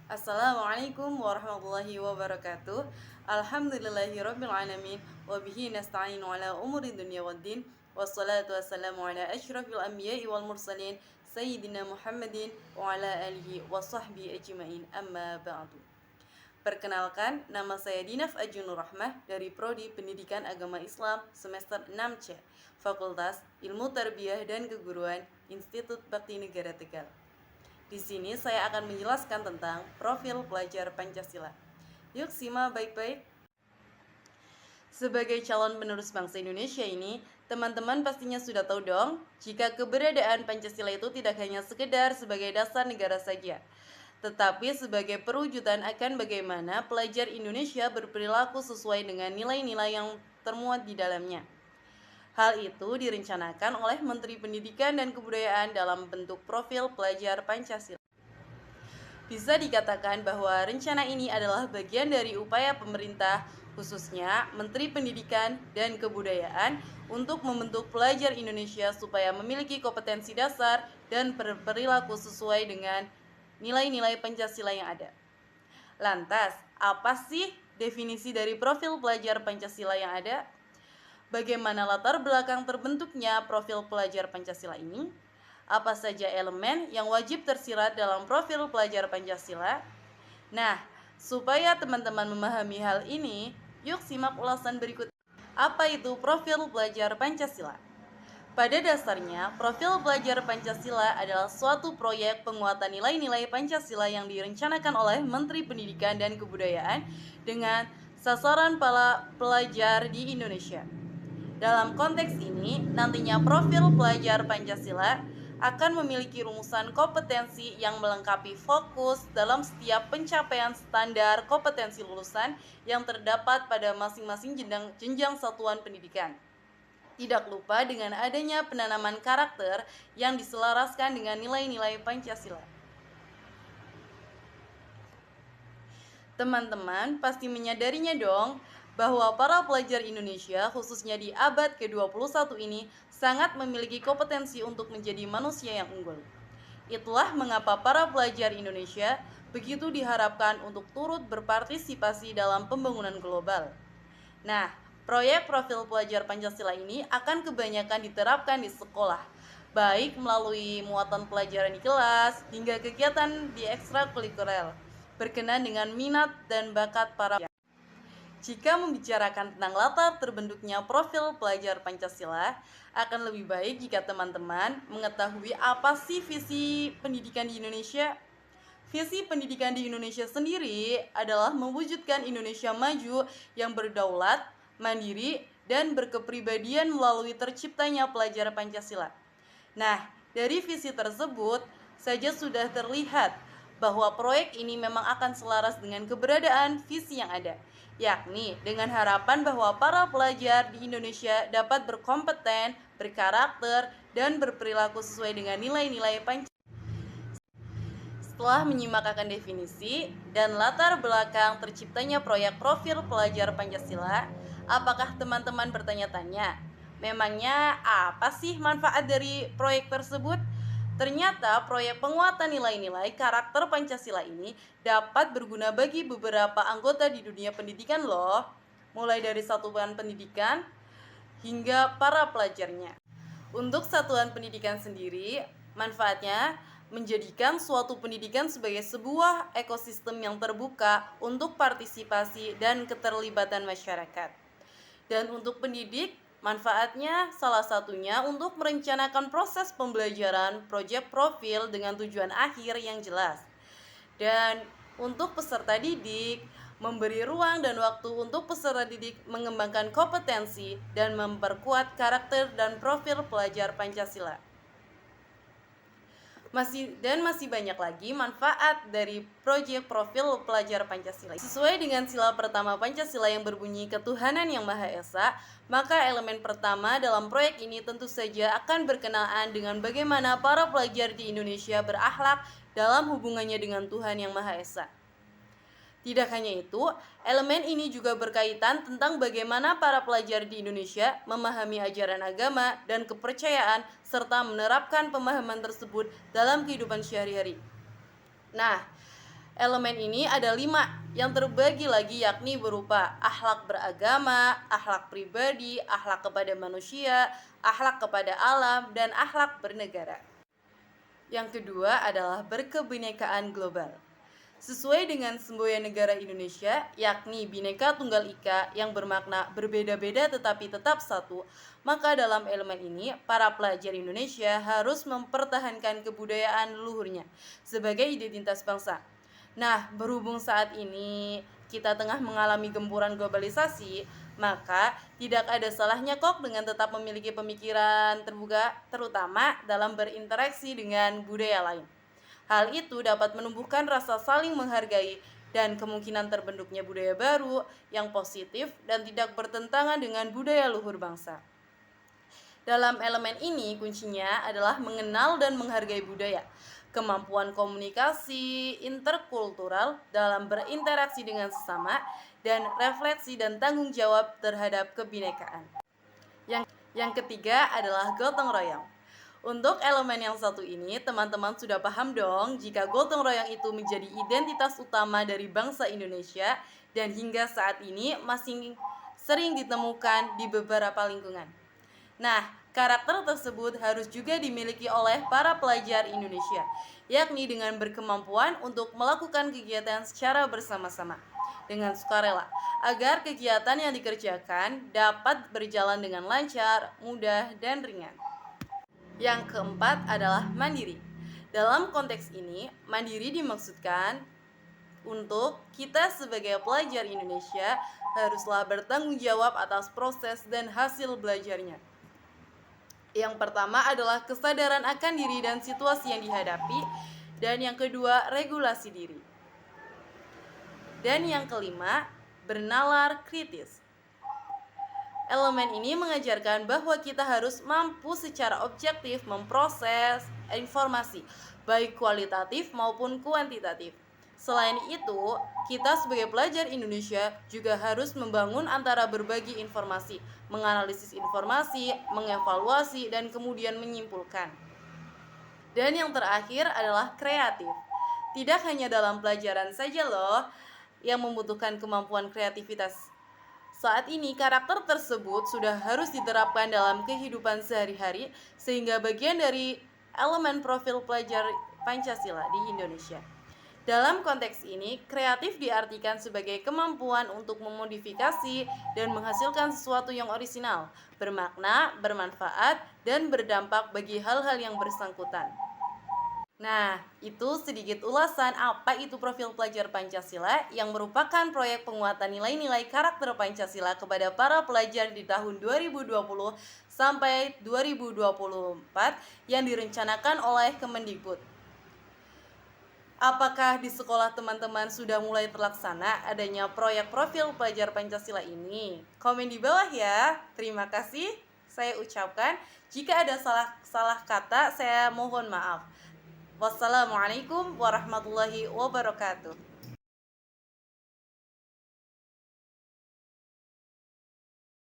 Assalamualaikum warahmatullahi wabarakatuh. Alhamdulillahirabbil alamin wa bihi nasta'inu ala umuri dunya waddin. Wassalatu wassalamu ala asyrafil anbiya'i wal mursalin sayyidina Muhammadin wa ala alihi wa sahbihi ajmain. Amma ba'du. Perkenalkan, nama saya Dinaf Ajunur Rahmah dari Prodi Pendidikan Agama Islam semester 6C, Fakultas Ilmu Tarbiyah dan Keguruan, Institut Bakti Negara Tegal. Di sini saya akan menjelaskan tentang profil pelajar Pancasila. Yuk simak baik-baik. Sebagai calon penerus bangsa Indonesia ini, teman-teman pastinya sudah tahu dong, jika keberadaan Pancasila itu tidak hanya sekedar sebagai dasar negara saja, tetapi sebagai perwujudan akan bagaimana pelajar Indonesia berperilaku sesuai dengan nilai-nilai yang termuat di dalamnya. Hal itu direncanakan oleh Menteri Pendidikan dan Kebudayaan dalam bentuk profil pelajar Pancasila. Bisa dikatakan bahwa rencana ini adalah bagian dari upaya pemerintah, khususnya Menteri Pendidikan dan Kebudayaan, untuk membentuk pelajar Indonesia supaya memiliki kompetensi dasar dan berperilaku sesuai dengan nilai-nilai Pancasila yang ada. Lantas, apa sih definisi dari profil pelajar Pancasila yang ada? Bagaimana latar belakang terbentuknya profil pelajar Pancasila ini? Apa saja elemen yang wajib tersirat dalam profil pelajar Pancasila? Nah, supaya teman-teman memahami hal ini, yuk simak ulasan berikut. Apa itu profil pelajar Pancasila? Pada dasarnya, profil pelajar Pancasila adalah suatu proyek penguatan nilai-nilai Pancasila yang direncanakan oleh Menteri Pendidikan dan Kebudayaan dengan sasaran para pelajar di Indonesia. Dalam konteks ini, nantinya profil pelajar Pancasila akan memiliki rumusan kompetensi yang melengkapi fokus dalam setiap pencapaian standar kompetensi lulusan yang terdapat pada masing-masing jenjang satuan pendidikan. Tidak lupa dengan adanya penanaman karakter yang diselaraskan dengan nilai-nilai Pancasila. Teman-teman pasti menyadarinya dong bahwa para pelajar Indonesia khususnya di abad ke-21 ini sangat memiliki kompetensi untuk menjadi manusia yang unggul. Itulah mengapa para pelajar Indonesia begitu diharapkan untuk turut berpartisipasi dalam pembangunan global. Nah, proyek profil pelajar Pancasila ini akan kebanyakan diterapkan di sekolah, baik melalui muatan pelajaran di kelas hingga kegiatan di ekstrakurikuler berkenan dengan minat dan bakat para. Jika membicarakan tentang latar terbentuknya profil pelajar Pancasila, akan lebih baik jika teman-teman mengetahui apa sih visi pendidikan di Indonesia. Visi pendidikan di Indonesia sendiri adalah mewujudkan Indonesia maju yang berdaulat, mandiri, dan berkepribadian melalui terciptanya pelajar Pancasila. Nah, dari visi tersebut saja sudah terlihat bahwa proyek ini memang akan selaras dengan keberadaan visi yang ada, yakni dengan harapan bahwa para pelajar di Indonesia dapat berkompeten, berkarakter, dan berperilaku sesuai dengan nilai-nilai Pancasila. Setelah menyimak akan definisi dan latar belakang terciptanya proyek profil pelajar Pancasila, apakah teman-teman bertanya-tanya, memangnya apa sih manfaat dari proyek tersebut? Ternyata proyek penguatan nilai-nilai karakter Pancasila ini dapat berguna bagi beberapa anggota di dunia pendidikan loh, mulai dari satuan pendidikan hingga para pelajarnya. Untuk satuan pendidikan sendiri, manfaatnya menjadikan suatu pendidikan sebagai sebuah ekosistem yang terbuka untuk partisipasi dan keterlibatan masyarakat. Dan untuk pendidik, manfaatnya salah satunya untuk merencanakan proses pembelajaran proyek profil dengan tujuan akhir yang jelas. Dan untuk peserta didik, memberi ruang dan waktu untuk peserta didik mengembangkan kompetensi dan memperkuat karakter dan profil pelajar Pancasila. Masih banyak lagi manfaat dari proyek profil pelajar Pancasila. Sesuai dengan sila pertama Pancasila yang berbunyi ketuhanan yang Maha Esa, maka elemen pertama dalam proyek ini tentu saja akan berkenaan dengan bagaimana para pelajar di Indonesia berakhlak dalam hubungannya dengan Tuhan yang Maha Esa. Tidak hanya itu, elemen ini juga berkaitan tentang bagaimana para pelajar di Indonesia memahami ajaran agama dan kepercayaan serta menerapkan pemahaman tersebut dalam kehidupan sehari-hari. Nah, Elemen ini ada 5 yang terbagi lagi, yakni berupa akhlak beragama, akhlak pribadi, akhlak kepada manusia, akhlak kepada alam, dan akhlak bernegara. Yang kedua adalah berkebinekaan global. Sesuai dengan semboyan negara Indonesia, yakni Bhinneka Tunggal Ika yang bermakna berbeda-beda tetapi tetap satu, maka dalam elemen ini para pelajar Indonesia harus mempertahankan kebudayaan leluhurnya sebagai identitas bangsa. Nah, berhubung saat ini kita tengah mengalami gempuran globalisasi, maka tidak ada salahnya kok dengan tetap memiliki pemikiran terbuka, terutama dalam berinteraksi dengan budaya lain. Hal itu dapat menumbuhkan rasa saling menghargai dan kemungkinan terbentuknya budaya baru yang positif dan tidak bertentangan dengan budaya luhur bangsa. Dalam elemen ini, kuncinya adalah mengenal dan menghargai budaya, kemampuan komunikasi interkultural dalam berinteraksi dengan sesama, dan refleksi dan tanggung jawab terhadap kebinekaan. Yang ketiga adalah gotong royong. Untuk elemen yang satu ini, teman-teman sudah paham dong jika gotong royong itu menjadi identitas utama dari bangsa Indonesia dan hingga saat ini masih sering ditemukan di beberapa lingkungan. Nah, karakter tersebut harus juga dimiliki oleh para pelajar Indonesia, yakni dengan berkemampuan untuk melakukan kegiatan secara bersama-sama dengan sukarela, agar kegiatan yang dikerjakan dapat berjalan dengan lancar, mudah, dan ringan. Yang keempat adalah mandiri. Dalam konteks ini, mandiri dimaksudkan untuk kita sebagai pelajar Indonesia haruslah bertanggung jawab atas proses dan hasil belajarnya. Yang pertama adalah kesadaran akan diri dan situasi yang dihadapi, dan yang kedua regulasi diri. Dan yang kelima, bernalar kritis. Elemen ini mengajarkan bahwa kita harus mampu secara objektif memproses informasi, baik kualitatif maupun kuantitatif. Selain itu, kita sebagai pelajar Indonesia juga harus membangun antara berbagi informasi, menganalisis informasi, mengevaluasi, dan kemudian menyimpulkan. Dan yang terakhir adalah kreatif. Tidak hanya dalam pelajaran saja loh yang membutuhkan kemampuan kreativitas. Saat ini karakter tersebut sudah harus diterapkan dalam kehidupan sehari-hari sehingga bagian dari elemen profil pelajar Pancasila di Indonesia. Dalam konteks ini, kreatif diartikan sebagai kemampuan untuk memodifikasi dan menghasilkan sesuatu yang orisinal, bermakna, bermanfaat, dan berdampak bagi hal-hal yang bersangkutan. Nah, itu sedikit ulasan apa itu profil pelajar Pancasila yang merupakan proyek penguatan nilai-nilai karakter Pancasila kepada para pelajar di tahun 2020 sampai 2024 yang direncanakan oleh Kemendikbud. Apakah di sekolah teman-teman sudah mulai terlaksana adanya proyek profil pelajar Pancasila ini? Komen di bawah ya. Terima kasih saya ucapkan. Jika ada salah kata, saya mohon maaf. Wassalamualaikum warahmatullahi wabarakatuh.